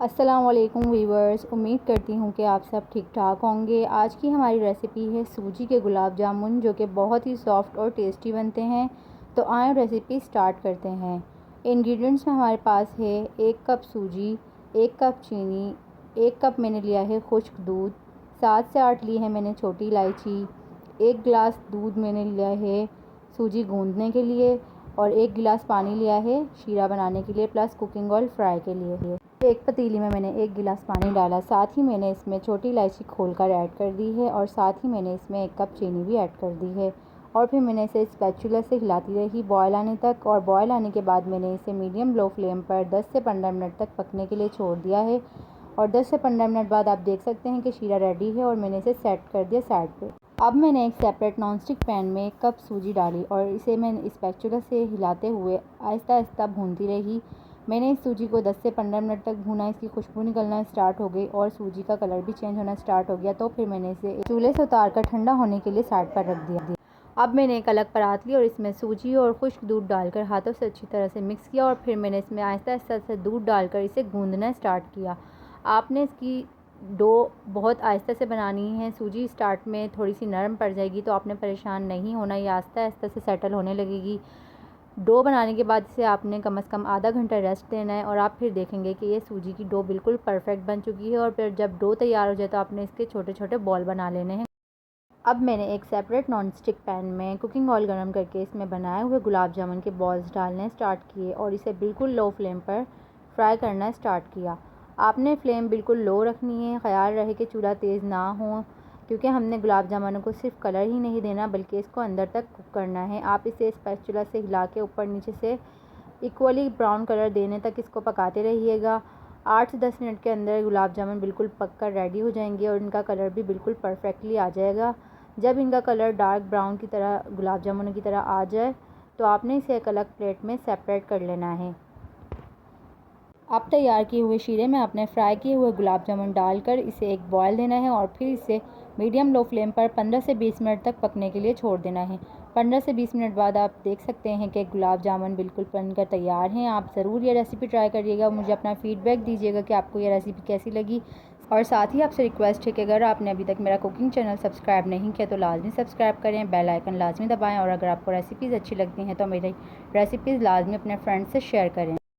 अस्सलाम वालेकुम वीवर्स, उम्मीद करती हूँ कि आप सब ठीक ठाक होंगे। आज की हमारी रेसिपी है सूजी के गुलाब जामुन, जो कि बहुत ही सॉफ्ट और टेस्टी बनते हैं। तो आए रेसिपी स्टार्ट करते हैं। इंग्रेडिएंट्स में हमारे पास है 1 कप सूजी, 1 कप चीनी, 1 कप मैंने लिया है खुश्क दूध, 7 से 8 ली है मैंने छोटी इलायची, 1 गिलास दूध मैंने लिया है सूजी गूंदने के लिए, और 1 गिलास पानी लिया है शीरा बनाने के लिए, प्लस कुकिंग ऑयल फ्राई के लिए। एक पतीली में मैंने 1 गिलास पानी डाला, साथ ही मैंने इसमें छोटी इलायची खोलकर ऐड कर दी है, और साथ ही मैंने इसमें 1 कप चीनी भी ऐड कर दी है। और फिर मैंने इसे स्पैचुला से हिलाती रही बॉयल आने तक, और बॉयल आने के बाद मैंने इसे मीडियम लो फ्लेम पर 10 से 15 मिनट तक पकने के लिए छोड़ दिया है। और 10 से 15 मिनट बाद आप देख सकते हैं कि शीरा रेडी है, और मैंने इसे सेट कर दिया साइड पे। अब मैंने एक सेपरेट नॉनस्टिक पैन में 1 कप सूजी डाली, और इसे मैं स्पैचुला से हिलाते हुए आहिस्ता आहिस्ता भूनती रही। मैंने इस सूजी को 10 से 15 मिनट तक भूना, इसकी खुशबू निकलना स्टार्ट हो गई और सूजी का कलर भी चेंज होना स्टार्ट हो गया। तो फिर मैंने इसे चूल्हे से उतार कर ठंडा होने के लिए साइड पर रख दिया। अब मैंने एक अलग परात ली और इसमें सूजी और खुश्क दूध डालकर हाथों से अच्छी तरह से मिक्स किया, और फिर मैंने इसमें आहिस्ता आहिस्ता से दूध डालकर इसे गूंदना स्टार्ट किया। आपने इसकी डो बहुत आहिस्ता से बनानी है। सूजी स्टार्ट में थोड़ी सी नरम पड़ जाएगी तो आपने परेशान नहीं होना, ये आहिस्ता आहिस्ता से सेटल होने लगेगी। डो बनाने के बाद इसे आपने कम से कम आधा घंटा रेस्ट देना है, और आप फिर देखेंगे कि ये सूजी की डो बिल्कुल परफेक्ट बन चुकी है। और फिर जब डो तैयार हो जाए तो आपने इसके छोटे छोटे बॉल बना लेने हैं। अब मैंने एक सेपरेट नॉन स्टिक पैन में कुकिंग ऑयल गर्म करके इसमें बनाए हुए गुलाब जामुन के बॉल्स डालने स्टार्ट किए, और इसे बिल्कुल लो फ्लेम पर फ्राई करना स्टार्ट किया। आपने फ्लेम बिल्कुल लो रखनी है, ख्याल रहे कि चूल्हा तेज़ ना हो, क्योंकि हमने गुलाब जामुनों को सिर्फ कलर ही नहीं देना बल्कि इसको अंदर तक कुक करना है। आप इसे स्पैचुला से हिला के ऊपर नीचे से इक्वली ब्राउन कलर देने तक इसको पकाते रहिएगा। 8 से 10 मिनट के अंदर गुलाब जामुन बिल्कुल पक कर रेडी हो जाएंगे, और इनका कलर भी बिल्कुल परफेक्टली आ जाएगा। जब इनका कलर डार्क ब्राउन की तरह गुलाब जामुन की तरह आ जाए तो आपने इसे एक अलग प्लेट में सेपरेट कर लेना है। अब तैयार किए हुए शीरे में आपने फ्राई किए हुए गुलाब जामुन डालकर इसे एक बॉयल देना है, और फिर इसे मीडियम लो फ्लेम पर 15 से 20 मिनट तक पकने के लिए छोड़ देना है। 15 से 20 मिनट बाद आप देख सकते हैं कि गुलाब जामुन बिल्कुल बनकर तैयार हैं। आप ज़रूर ये रेसिपी ट्राई करिएगा, मुझे अपना फ़ीडबैक दीजिएगा कि आपको ये रेसिपी कैसी लगी। और साथ ही आपसे रिक्वेस्ट है कि अगर आपने अभी तक मेरा कुकिंग चैनल सब्सक्राइब नहीं किया तो लाजमी सब्सक्राइब करें, बेल आइकन लाजमी दबाएं, और अगर आपको रेसिपीज़ अच्छी लगती हैं तो मेरी रेसिपीज़ लाजमी अपने फ्रेंड्स से शेयर करें।